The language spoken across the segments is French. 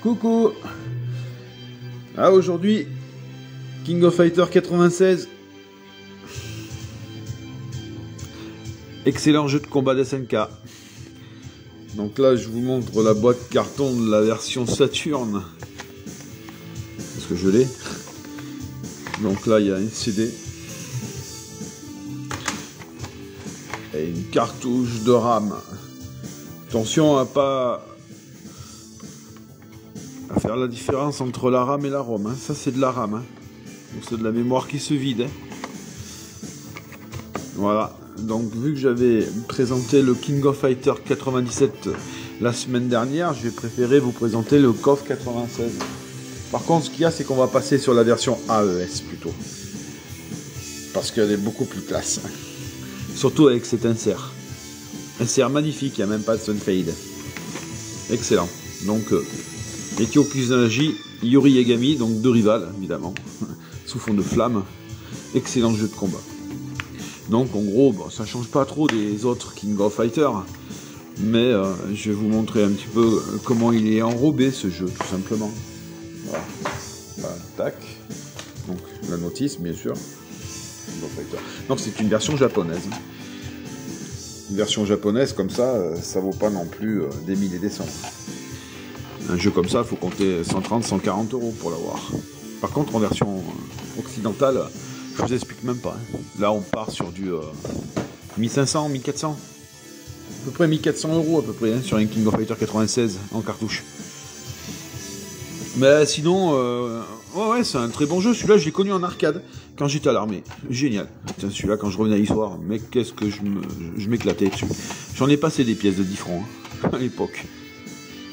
Coucou. Ah, aujourd'hui, King of Fighter 96. Excellent jeu de combat d'SNK. Donc là, je vous montre la boîte carton de la version Saturn. Parce que je l'ai. Donc là, il y a un CD. Et une cartouche de RAM. Attention à pas faire la différence entre la RAM et la ROM. Hein. Ça, c'est de la RAM. Hein. Donc c'est de la mémoire qui se vide. Hein. Voilà. Donc vu que j'avais présenté le King of Fighter 97 la semaine dernière, je vais préférer vous présenter le KOF 96. Par contre, ce qu'il y a, c'est qu'on va passer sur la version AES plutôt. Parce qu'elle est beaucoup plus classe. Surtout avec cet insert. Insert magnifique, il n'y a même pas de Sunfade. Excellent. Donc, Metio Kusanagi, Yori Yagami, donc deux rivales, évidemment. Sous fond de flamme. Excellent jeu de combat. Donc, en gros, bon, ça change pas trop des autres King of Fighter. Mais je vais vous montrer un petit peu comment il est enrobé, ce jeu, tout simplement. Voilà. Voilà, tac. Donc, la notice, bien sûr. Donc c'est une version japonaise. Une version japonaise comme ça, ça vaut pas non plus des milliers et des cents. Un jeu comme ça, il faut compter 130-140 € pour l'avoir. Par contre, en version occidentale, je vous explique même pas. Hein. Là, on part sur du 1500, 1400. À peu près 1400 € à peu près hein, sur un King of Fighter 96 en cartouche. Mais sinon, ouais, c'est un très bon jeu. Celui-là, je l'ai connu en arcade quand j'étais à l'armée. Génial. Putain, celui-là, quand je revenais à l'histoire, mais qu'est-ce que je m'éclatais dessus. J'en ai passé des pièces de 10 francs hein, à l'époque.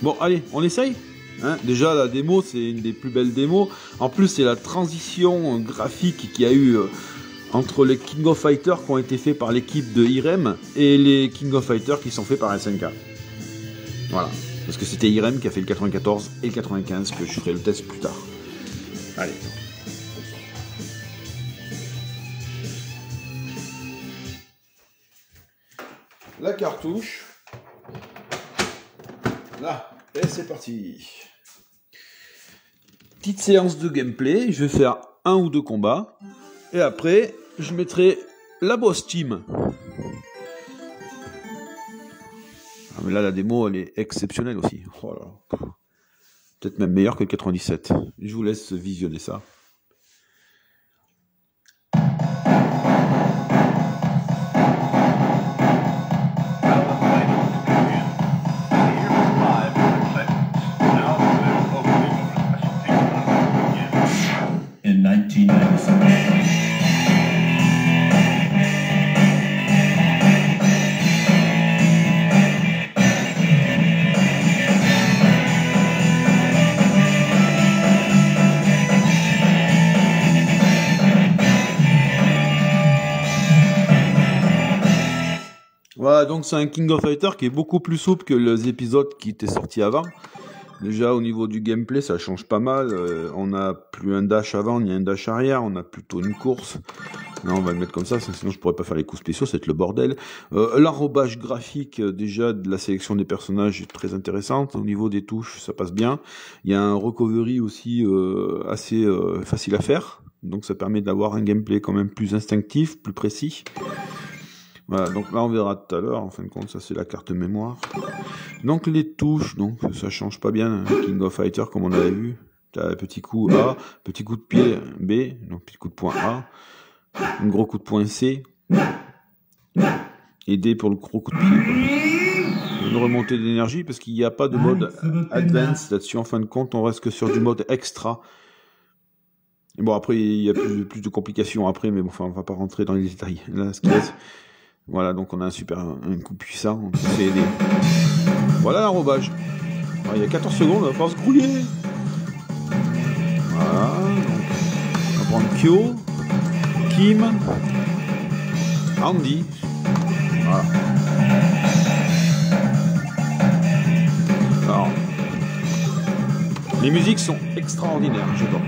Bon, allez, on essaye hein. Déjà, la démo, c'est une des plus belles démos. En plus, c'est la transition graphique qu'il y a eu entre les King of Fighters qui ont été faits par l'équipe de Irem et les King of Fighters qui sont faits par SNK. Voilà. Parce que c'était Irem qui a fait le 94 et le 95, que je ferai le test plus tard. Allez. La cartouche. Là. Et c'est parti. Petite séance de gameplay. Je vais faire un ou deux combats. Et après, je mettrai la boss team. Ah, mais là, la démo, elle est exceptionnelle aussi. Oh là. Peut-être même meilleure que le 97. Je vous laisse visionner ça. In 1997. Voilà, donc c'est un King of Fighter qui est beaucoup plus souple que les épisodes qui étaient sortis avant. Déjà au niveau du gameplay, ça change pas mal. On n'a plus un dash avant, ni un dash arrière, on a plutôt une course. Là, on va le mettre comme ça, sinon je pourrais pas faire les coups spéciaux, c'est le bordel. L'enrobage graphique déjà de la sélection des personnages est très intéressante. Au niveau des touches, ça passe bien. Il y a un recovery aussi assez facile à faire. Donc ça permet d'avoir un gameplay quand même plus instinctif, plus précis. Voilà, donc là on verra tout à l'heure, en fin de compte, ça c'est la carte mémoire. Donc les touches, donc ça change pas bien, King of Fighter comme on avait vu. T'as un petit coup A, petit coup de pied B, donc petit coup de poing A, un gros coup de poing C, et D pour le gros coup de pied. Une remontée d'énergie parce qu'il n'y a pas de mode Advance là-dessus, en fin de compte on reste que sur du mode extra. Et bon après il y a plus de complications après, mais bon enfin on va pas rentrer dans les détails. Là ce qu'il y a, voilà, donc on a un coup puissant. Voilà l'enrobage. Il y a 14 secondes, on va falloir se grouiller. Voilà, donc on va prendre Kyo, Kim, Andy. Voilà. Alors, les musiques sont extraordinaires, j'adore.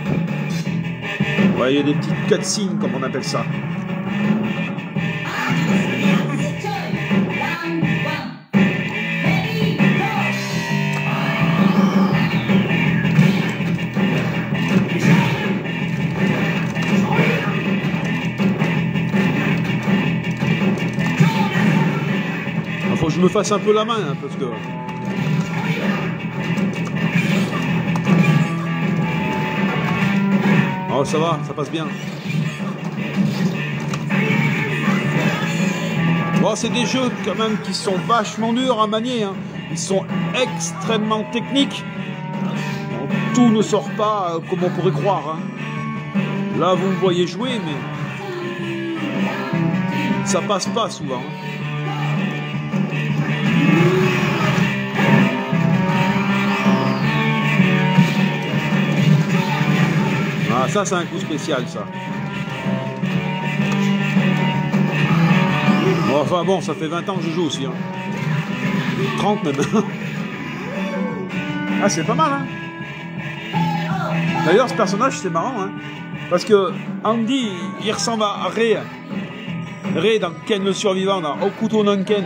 Ouais, il y a des petites cutscenes, comme on appelle ça. faut que je me fasse un peu la main, hein, parce que... Oh, ça va, ça passe bien. Bon, c'est des jeux quand même qui sont vachement durs à manier, hein. Ils sont extrêmement techniques. Tout ne sort pas comme on pourrait croire, hein. Là, vous me voyez jouer, mais ça passe pas souvent. Ah, ça, c'est un coup spécial, ça. Bon, enfin bon, ça fait 20 ans que je joue aussi, hein. 30 même. Ah, c'est pas mal, hein. D'ailleurs, ce personnage, c'est marrant, hein. Parce que Andy, il ressemble à Ray. Ray dans Ken le survivant, dans Hokuto no Ken.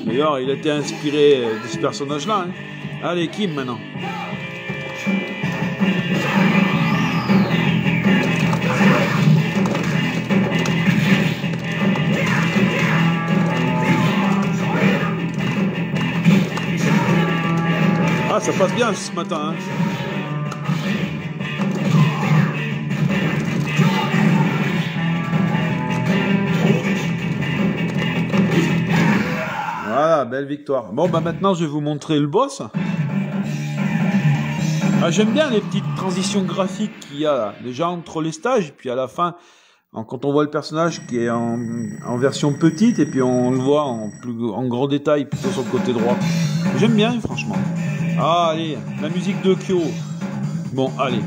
D'ailleurs, il a été inspiré de ce personnage-là, hein. Allez, Kim, maintenant. Ah, ça passe bien ce matin, hein. Voilà, belle victoire. Bon, bah maintenant, je vais vous montrer le boss. Ah, j'aime bien les petites transitions graphiques qu'il y a là. Déjà entre les stages, et puis à la fin, quand on voit le personnage qui est en version petite, et puis on le voit en grand détail, plutôt sur le côté droit. J'aime bien, franchement. Ah, allez, la musique de Kyo. Bon, allez.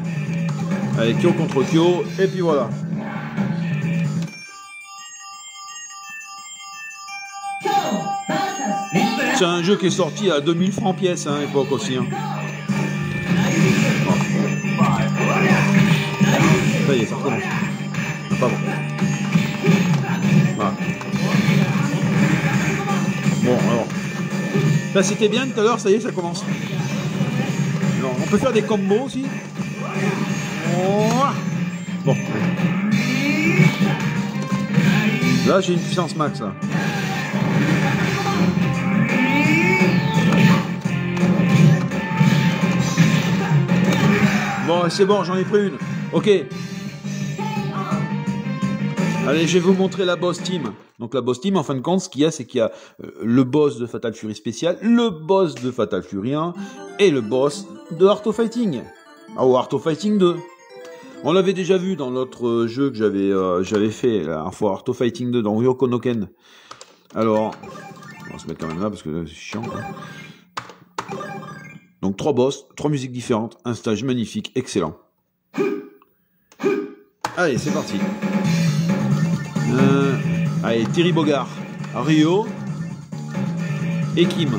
Allez, Kyo contre Kyo, et puis voilà. C'est un jeu qui est sorti à 2000 francs pièce, hein, à l'époque aussi. Hein. Ça y est, ça recommence. Pas bon. Voilà. Bon, alors. Là, c'était bien tout à l'heure, ça y est, ça commence. Alors, on peut faire des combos aussi. Bon. Là, j'ai une puissance max, là. Bon, c'est bon, j'en ai pris une. Ok. Allez, je vais vous montrer la boss team. Donc la boss team, en fin de compte, ce qu'il y a, c'est qu'il y a le boss de Fatal Fury spécial, le boss de Fatal Fury 1 et le boss de Art of Fighting. Ah, ou Art of Fighting 2. On l'avait déjà vu dans l'autre jeu que j'avais fait la dernière fois, Art of Fighting 2, dans Ryoko no Ken. Alors, on va se mettre quand même là parce que c'est chiant, quoi. Donc 3 boss, 3 musiques différentes, un stage magnifique, excellent. Allez, c'est parti. Allez, Terry Bogard, Ryo et Kim.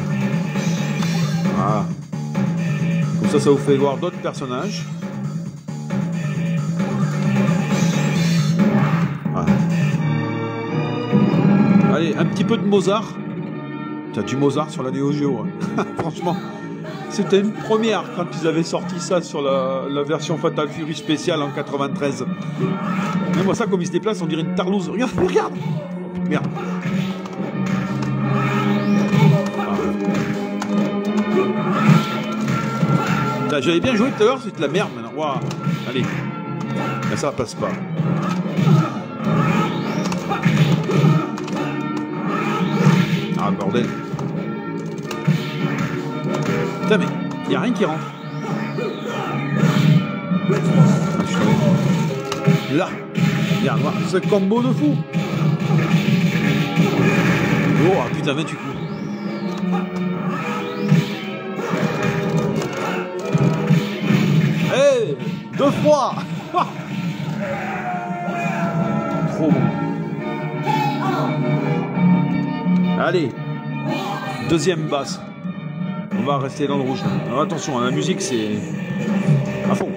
Voilà. Comme ça vous fait voir d'autres personnages. Voilà. Allez, un petit peu de Mozart. T'as du Mozart sur la Neo Geo, hein. Franchement. C'était une première quand ils avaient sorti ça sur la version Fatal Fury spéciale en 93. Même moi ça, comme il se déplace, on dirait une tarlouse. Regarde, regarde. Merde. Ah. J'avais bien joué tout à l'heure, c'est de la merde maintenant. Waouh. Allez. Là, ça passe pas. Ah, bordel. Putain, mais il n'y a rien qui rentre. Là, regarde, voir ce combo de fou. Oh, putain, 28 coups. Hey, 2 fois. Trop bon. Allez, deuxième basse. On va rester dans le rouge. Alors attention, la musique c'est à fond.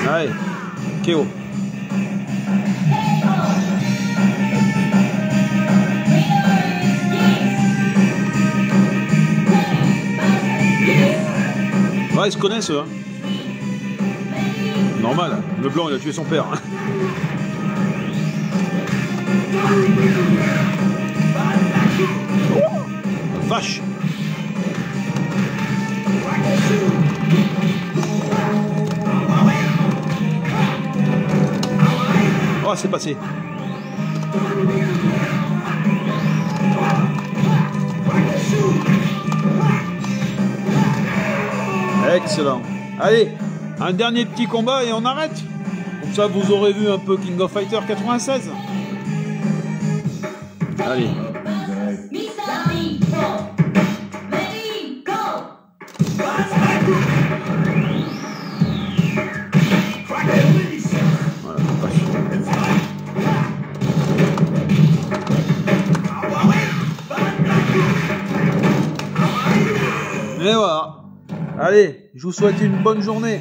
Allez, KO. Ouais, ils se connaissent, eux. Hein. Normal, le blanc, il a tué son père. Hein. Oh, vache. Oh, c'est passé. Excellent. Allez, un dernier petit combat et on arrête. Comme ça, vous aurez vu un peu King of Fighter 96. Allez. Voilà, vache. Et voilà. Allez, je vous souhaite une bonne journée.